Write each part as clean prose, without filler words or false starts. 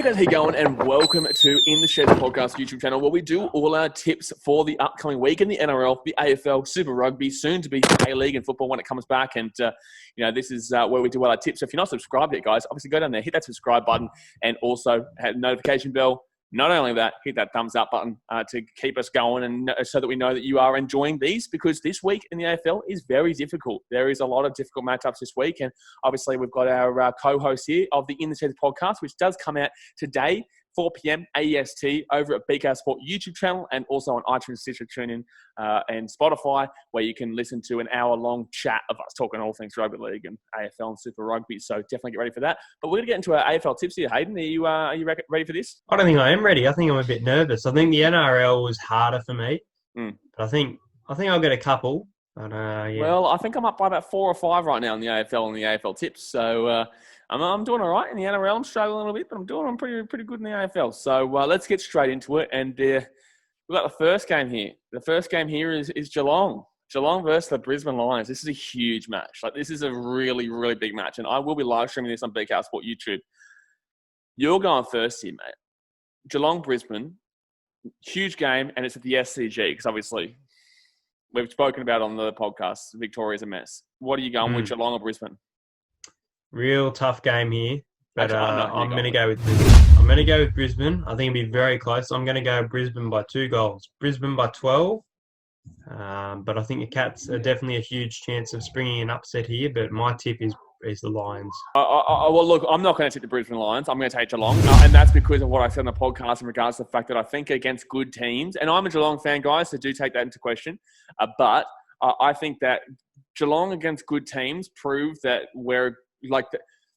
Guys, how you going? And welcome to In the Sheds podcast YouTube channel, where we do all our tips for the upcoming week in the NRL, the AFL, Super Rugby, soon to be A-League and football when it comes back. And this is where we do all our tips. So if you're not subscribed yet, guys, obviously go down there, hit that subscribe button, and also hit the notification bell. Not only that, hit that thumbs up button to keep us going, and so that we know that you are enjoying these, because this week in the AFL is very difficult. There is a lot of difficult matchups this week, and obviously we've got our co-host here of the In the Sheds podcast, which does come out today, 4 p.m. AEST, over at BKRsport YouTube channel, and also on iTunes, Stitcher, TuneIn, and Spotify, where you can listen to an hour-long chat of us talking all things rugby league and AFL and Super Rugby. So definitely get ready for that. But we're going to get into our AFL tips here. Hayden, are you ready for this? I don't think I am ready. I think I'm a bit nervous. I think the NRL was harder for me, but I think I'll get a couple. But, yeah. Well, I think I'm up by about 4 or 5 right now in the AFL and the AFL tips. So I'm doing all right in the NRL. I'm struggling a little bit, but I'm pretty good in the AFL. So let's get straight into it. And we've got the first game here. The first game here is Geelong. Geelong versus the Brisbane Lions. This is a huge match. This is a really, really big match. And I will be live streaming this on BKRsport YouTube. You're going first here, mate. Geelong-Brisbane, huge game, and it's at the SCG, because obviously we've spoken about on the podcast, Victoria's a mess. What are you going with, Geelong or Brisbane? Real tough game here, but Actually, I'm going to go with Brisbane. I'm going to go with Brisbane. I think it'll be very close. I'm going to go Brisbane by 2 goals. Brisbane by 12. But I think the Cats are definitely a huge chance of springing an upset here, but my tip is the Lions. Well, look, I'm not going to take the Brisbane Lions. I'm going to take Geelong. And that's because of what I said on the podcast in regards to the fact that I think against good teams, and I'm a Geelong fan, guys, so do take that into question. But I think that Geelong against good teams prove that we're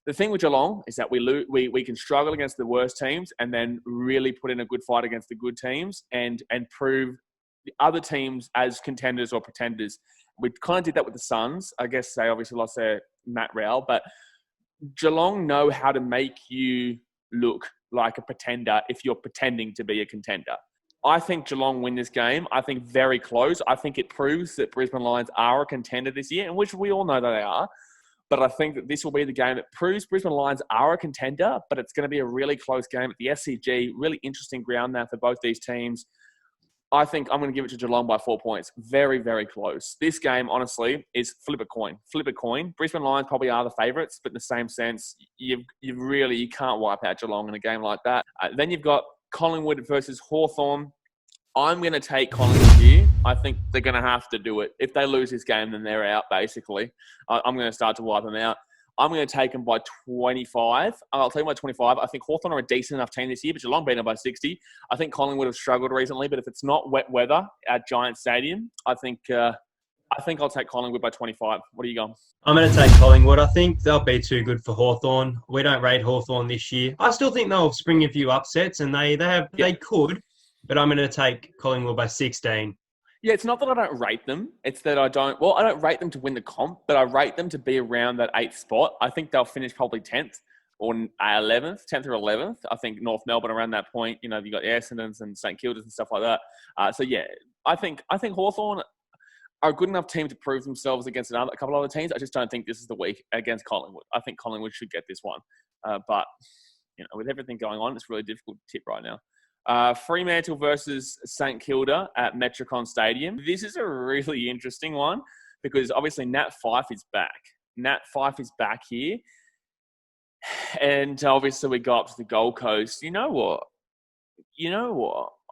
the thing with Geelong is that we can struggle against the worst teams and then really put in a good fight against the good teams and prove the other teams as contenders or pretenders. We kind of did that with the Suns. I guess they obviously lost their Matt Rowell, but Geelong know how to make you look like a pretender if you're pretending to be a contender. I think Geelong win this game. I think very close. I think it proves that Brisbane Lions are a contender this year, and which we all know that they are. But I think that this will be the game that proves Brisbane Lions are a contender, but it's going to be a really close game at the SCG. Really interesting ground there for both these teams. I think I'm going to give it to Geelong by 4 points. Very, very close. This game, honestly, is flip a coin. Flip a coin. Brisbane Lions probably are the favourites, but in the same sense, you can't wipe out Geelong in a game like that. Then you've got Collingwood versus Hawthorn. I'm going to take Collingwood here. I think they're going to have to do it. If they lose this game, then they're out, basically. I'm going to start to wipe them out. I'm going to take them by 25. I'll take them by 25. I think Hawthorn are a decent enough team this year, but Geelong beat them by 60. I think Collingwood have struggled recently, but if it's not wet weather at Giant Stadium, I think I'll take Collingwood by 25. What are you going? I'm going to take Collingwood. I think they'll be too good for Hawthorn. We don't rate Hawthorn this year. I still think they'll spring a few upsets, and they could, but I'm going to take Collingwood by 16. Yeah, it's not that I don't rate them. It's that I don't rate them to win the comp, but I rate them to be around that 8th spot. I think they'll finish probably 10th or 11th, 10th or 11th. I think North Melbourne around that point. You got the Essendons and St Kildas and stuff like that. So yeah, I think Hawthorn are a good enough team to prove themselves against a couple of other teams. I just don't think this is the week against Collingwood. I think Collingwood should get this one. But with everything going on, it's really difficult to tip right now. Fremantle versus St Kilda at Metricon Stadium. This is a really interesting one because obviously Nat Fyfe is back. Nat Fyfe is back here. And obviously we go up to the Gold Coast. You know what?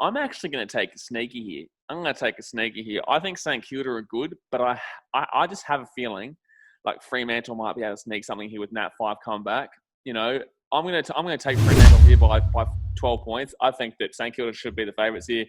I'm actually going to take a sneaky here. I think St Kilda are good, but I just have a feeling like Fremantle might be able to sneak something here with Nat Fyfe come back. I'm going to take Fremantle here by 12 points. I think that St Kilda should be the favourites here.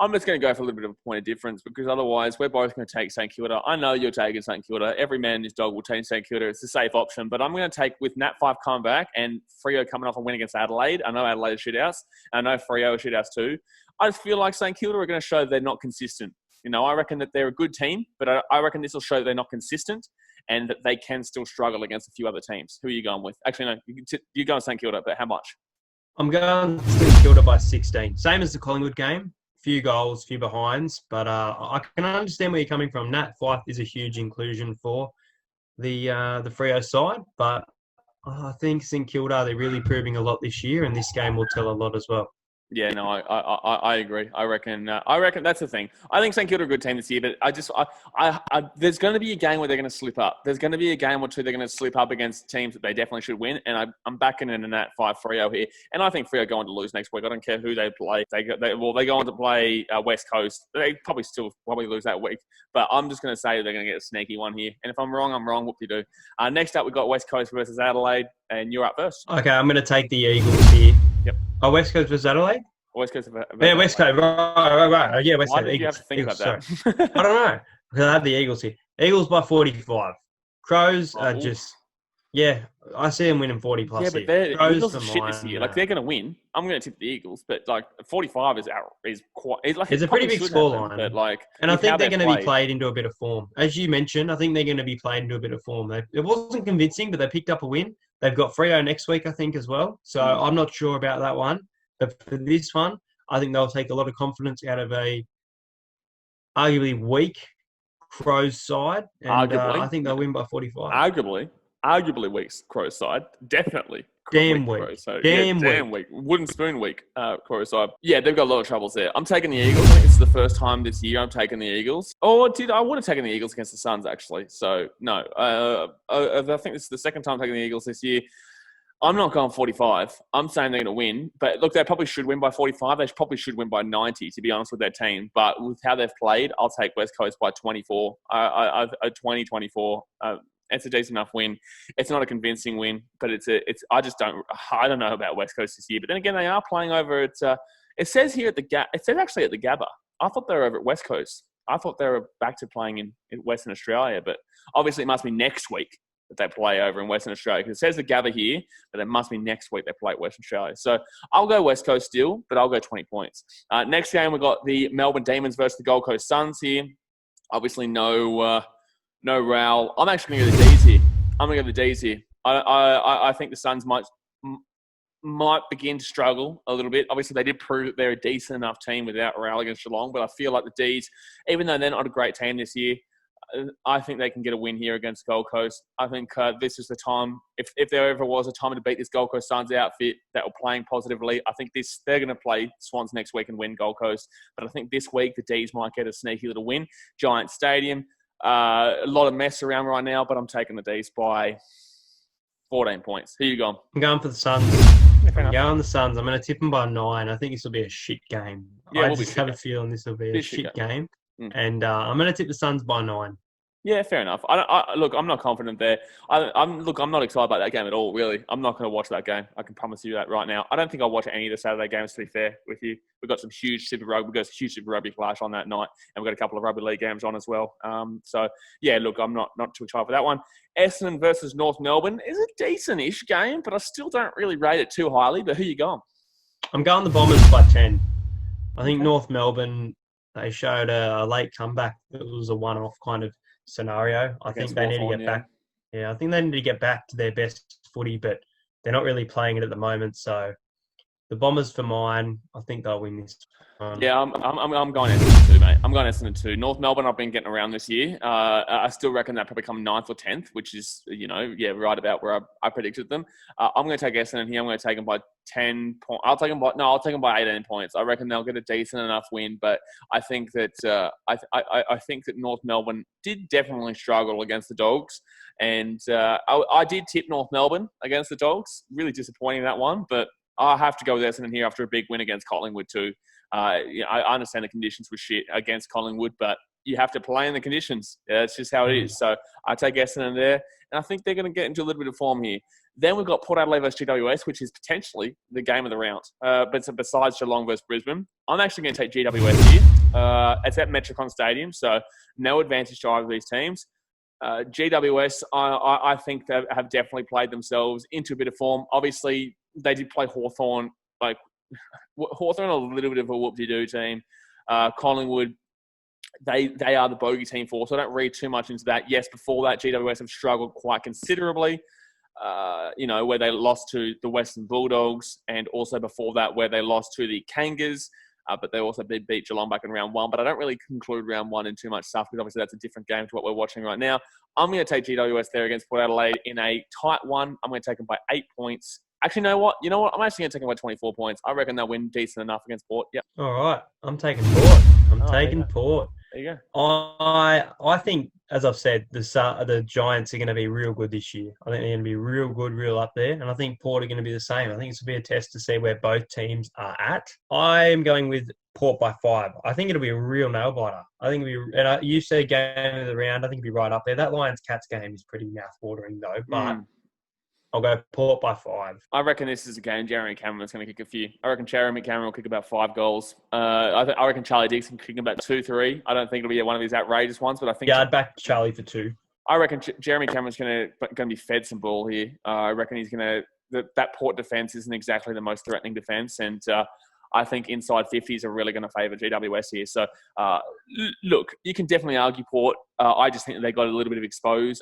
I'm just going to go for a little bit of a point of difference because otherwise we're both going to take St Kilda. I know you're taking St Kilda. Every man and his dog will take St Kilda. It's a safe option. But I'm going to take with Nat Fyfe coming back and Freo coming off a win against Adelaide. I know Adelaide are shitouts. I know Freo are shitouts too. I just feel like St Kilda are going to show they're not consistent. I reckon that they're a good team, but I reckon this will show they're not consistent and that they can still struggle against a few other teams. Who are you going with? Actually, no, you're going St Kilda, but how much? I'm going St Kilda by 16. Same as the Collingwood game. Few goals, few behinds. But I can understand where you're coming from. Nat Fyfe is a huge inclusion for the Freo side. But I think St Kilda, they're really proving a lot this year, and this game will tell a lot as well. Yeah, no, I agree. I reckon that's the thing. I think St Kilda are a good team this year, but there's going to be a game where they're going to slip up. There's going to be a game or two they're going to slip up against teams that they definitely should win, and I'm backing in that 5-3 here. And I think Freo are going to lose next week. I don't care who they play. They go on to play West Coast. They probably lose that week, but I'm just going to say they're going to get a sneaky one here. And if I'm wrong, I'm wrong. Whoop-de-doo. Next up, we've got West Coast versus Adelaide, and you're up first. Okay, I'm going to take the Eagles here. Yep. Oh, West Coast versus Adelaide? West Coast. Yeah, West Coast. Right. Yeah, West Why Coast. did you have to think Eagles, about that? I don't know. Because I have the Eagles here. Eagles by 45. Crows are just, I see them winning 40 plus. Yeah, but the Eagles are shit this year. Like, they're going to win. I'm going to tip the Eagles, but like 45 is quite. It's a pretty big scoreline. But like, and I think they're going to be played into a bit of form, as you mentioned. I think they're going to be played into a bit of form. It wasn't convincing, but they picked up a win. They've got Freo next week, I think, as well. So I'm not sure about that one. But for this one, I think they'll take a lot of confidence out of a arguably weak Crows side. And I think they'll win by 45. Arguably weak Crows side. Definitely. Damn weak. Damn weak. Wooden spoon weak Crows side. Yeah, they've got a lot of troubles there. I'm taking the Eagles. I think this is the first time this year I'm taking the Eagles. Oh, I would have taken the Eagles against the Suns, actually. So, no. I think this is the second time I'm taking the Eagles this year. I'm not going 45. I'm saying they're going to win. But look, they probably should win by 45. They probably should win by 90, to be honest with their team. But with how they've played, I'll take West Coast by 24. 20-24. It's a decent enough win. It's not a convincing win, but I don't know about West Coast this year. But then again, they are playing over at, it says here at it says actually at the Gabba. I thought they were over at West Coast. I thought they were back to playing in Western Australia, but obviously it must be next week that they play over in Western Australia, because it says the Gabba here, but it must be next week they play at Western Australia. So I'll go West Coast still, but I'll go 20 points. Next game, we've got the Melbourne Demons versus the Gold Coast Suns here. Obviously no Raoul. I'm actually going to go the D's here. I'm going to go the D's here. I think the Suns might begin to struggle a little bit. Obviously, they did prove that they're a decent enough team without Raoul against Geelong, but I feel like the D's, even though they're not a great team this year, I think they can get a win here against Gold Coast. I think this is the time, if there ever was a time to beat this Gold Coast Suns outfit that were playing positively, I think they're going to play Swans next week and win Gold Coast. But I think this week the D's might get a sneaky little win. Giant Stadium. A lot of mess around right now, but I'm taking the D's by 14 points. Who you going? I'm going for the Suns. I'm going the Suns. I'm going to tip them by 9. I think this will be a shit game. I just have a feeling this will be a shit game. And I'm going to tip the Suns by 9. Yeah, fair enough. Look, I'm not confident there. I'm not excited about that game at all, really. I'm not going to watch that game. I can promise you that right now. I don't think I'll watch any of the Saturday games, to be fair with you. We've got some huge Super Rugby clash on that night, and we've got a couple of Rugby League games on as well. So, yeah, look, I'm not too excited for that one. Essendon versus North Melbourne is a decent-ish game, but I still don't really rate it too highly. But who you going? I'm going the Bombers by 10. I think North Melbourne, they showed a late comeback. It was a one-off kind of scenario. I think they need to get back. Yeah, I think they need to get back to their best footy, but they're not really playing it at the moment. So the Bombers for mine. I think they'll win this one. Yeah, I'm going Essendon too, mate. I'm going Essendon too. North Melbourne, I've been getting around this year. I still reckon they'll probably come 9th or 10th, which is, right about where I predicted them. I'm going to take Essendon here. I'm going to take them by 10 points. I'll take them by 18 points. I reckon they'll get a decent enough win, but I think that I think that North Melbourne did definitely struggle against the Dogs, and I did tip North Melbourne against the Dogs. Really disappointing that one, but I have to go with Essendon here after a big win against Collingwood too. I understand the conditions were shit against Collingwood, but you have to play in the conditions. It's just how it is. So I take Essendon there, and I think they're going to get into a little bit of form here. Then we've got Port Adelaide versus GWS, which is potentially the game of the round. But besides Geelong versus Brisbane, I'm actually going to take GWS here. It's at Metricon Stadium, so no advantage to either of these teams. GWS, I think they have definitely played themselves into a bit of form. Obviously, they did play Hawthorn. Hawthorn, a little bit of a whoop-de-doo team. Collingwood, they are the bogey team for, so I don't read too much into that. Yes, before that, GWS have struggled quite considerably, where they lost to the Western Bulldogs, and also before that, where they lost to the Kangas. but they also beat Geelong back in round 1. But I don't really conclude round 1 in too much stuff because obviously that's a different game to what we're watching right now. I'm going to take GWS there against Port Adelaide in a tight one. I'm going to take them by 8 points. Actually, you know what? I'm actually going to take them by 24 points. I reckon they'll win decent enough against Port. Yep. All right. I'm taking Port. I'm taking Port. There you go. I think, as I've said, the Giants are going to be real good this year. I think they're going to be real good, real up there. And I think Port are going to be the same. I think it's going to be a test to see where both teams are at. I am going with Port by 5. I think it'll be a real nail-biter. I think it'll be, and you said game of the round, I think it'll be right up there. That Lions-Cats game is pretty mouth-watering, though. But I'll go Port by 5. I reckon this is a game Jeremy Cameron's going to kick a few. I reckon Jeremy Cameron will kick about 5 goals. I reckon Charlie Dixon kicking about 2-3. I don't think it'll be one of these outrageous ones, but I think... Yeah, I'd back Charlie for 2. I reckon Jeremy Cameron's going to be fed some ball here. I reckon he's going to... That Port defence isn't exactly the most threatening defence, and I think inside 50s are really going to favour GWS here. So, look, you can definitely argue Port. I just think that they got a little bit exposed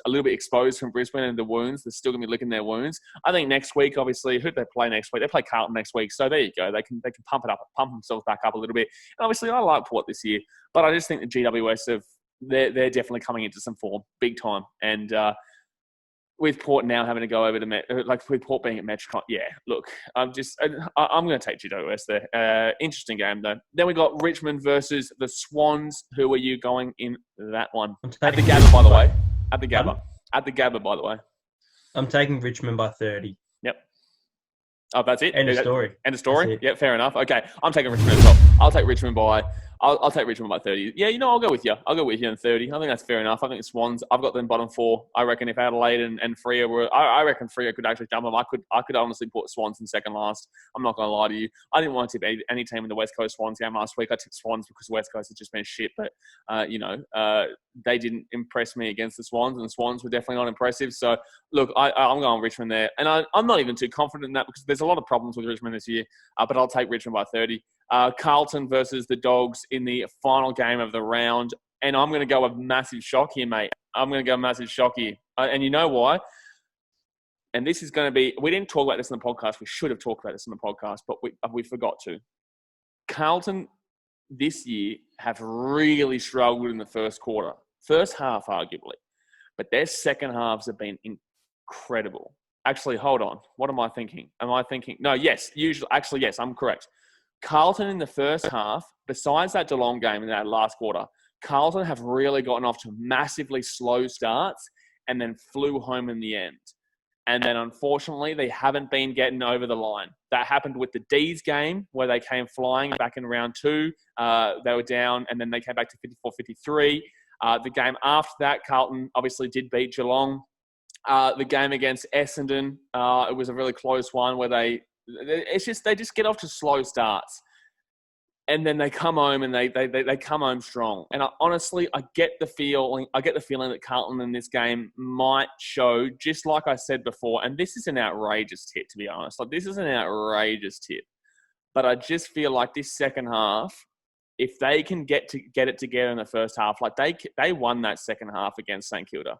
from Brisbane and the wounds. They're still going to be licking their wounds. I think next week, obviously, who do they play next week? They play Carlton next week. So there you go. They can pump themselves back up a little bit. And obviously, I like Port this year, but I just think the GWS they're definitely coming into some form, big time. And with Port now having to go over to with Port being at Metricon, look, I'm going to take GWS there. Interesting game though. Then we got Richmond versus the Swans. Who are you going in that one? At the Gabba, by the way. At the Gabba, by the way. I'm taking Richmond by 30. Yep. Oh, that's it? End of story. End of story? Yeah, fair enough. Okay, I'm taking Richmond as well. I'll take Richmond by 30. Yeah, I'll go with you. I'll go with you in 30. I think that's fair enough. I think the Swans, I've got them bottom 4. I reckon if Adelaide and Freo were... I reckon Freo could actually jump them. I could honestly put Swans in second last. I'm not going to lie to you. I didn't want to tip any team in the West Coast Swans game last week. I tipped Swans because West Coast has just been shit. But, they didn't impress me against the Swans, and the Swans were definitely not impressive. So, look, I'm going Richmond there. And I'm not even too confident in that because there's a lot of problems with Richmond this year. But I'll take Richmond by 30. Carlton versus the Dogs in the final game of the round. And I'm going to go a massive shock here, mate. I'm going to go a massive shock here. And you know why? And this is going to be... We didn't talk about this in the podcast. We should have talked about this in the podcast, but we forgot to. Carlton this year have really struggled in the first quarter. First half, arguably. But their second halves have been incredible. Actually, hold on. What am I thinking? No, yes. Yes, I'm correct. Carlton in the first half, besides that Geelong game in that last quarter, Carlton have really gotten off to massively slow starts and then flew home in the end. And then, unfortunately, they haven't been getting over the line. That happened with the D's game where they came flying back in round 2. They were down and then they came back to 54-53. The game after that, Carlton obviously did beat Geelong. The game against Essendon, it was a really close one where they just get off to slow starts, and then they come home and they come home strong. And I get the feeling that Carlton in this game might show, just like I said before. And this is an outrageous tip, to be honest. This is an outrageous tip, but I just feel like this second half, if they can get it together in the first half, like they won that second half against St Kilda.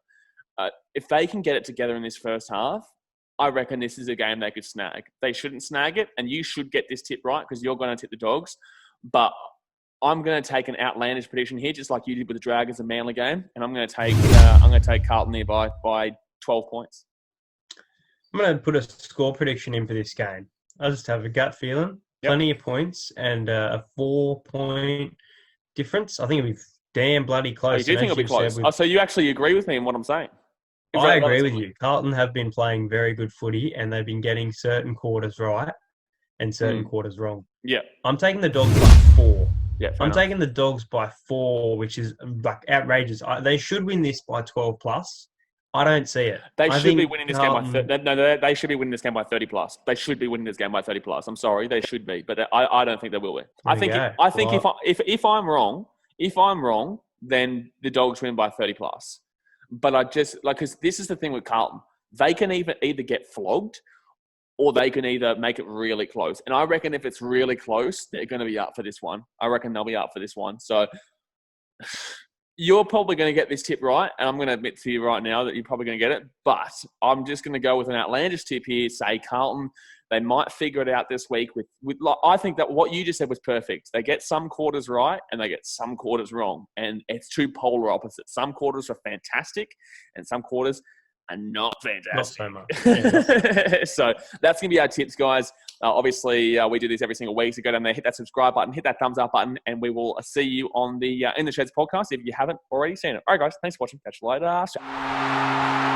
If they can get it together in this first half, I reckon this is a game they could snag. They shouldn't snag it, and you should get this tip right because you're going to tip the Dogs. But I'm going to take an outlandish prediction here, just like you did with the Dragons and Manly game, and I'm going to take Carlton here by 12 points. I'm going to put a score prediction in for this game. I just have a gut feeling. Yep. Plenty of points and a 4-point difference. I think it'll be damn bloody close. Oh, you do think it'll be close? So you actually agree with me in what I'm saying? I agree with you. Carlton have been playing very good footy and they've been getting certain quarters right and certain quarters wrong. Yeah. I'm taking the Dogs by 4. Yeah, I'm taking the Dogs by 4, which is like outrageous. They should win this by 12 plus. I don't see it. They should be winning this game by 30. No, they should be winning this game by 30 plus. They should be winning this game by 30 plus. I'm sorry, they should be, but I don't think they will win. I think if I'm wrong, then the Dogs win by 30 plus. But I just because this is the thing with Carlton, they can either get flogged or they can either make it really close. And I reckon if it's really close, they're going to be up for this one. I reckon they'll be up for this one. So you're probably going to get this tip right, and I'm going to admit to you right now that you're probably going to get it. But I'm just going to go with an outlandish tip here, say Carlton They might figure it out this week. I think that what you just said was perfect. They get some quarters right and they get some quarters wrong. And it's two polar opposites. Some quarters are fantastic and some quarters are not fantastic. Not so much. Yeah, not so much. So that's going to be our tips, guys. Obviously, we do this every single week. So go down there, hit that subscribe button, hit that thumbs up button, and we will see you on the In the Sheds podcast if you haven't already seen it. All right, guys. Thanks for watching. Catch you later.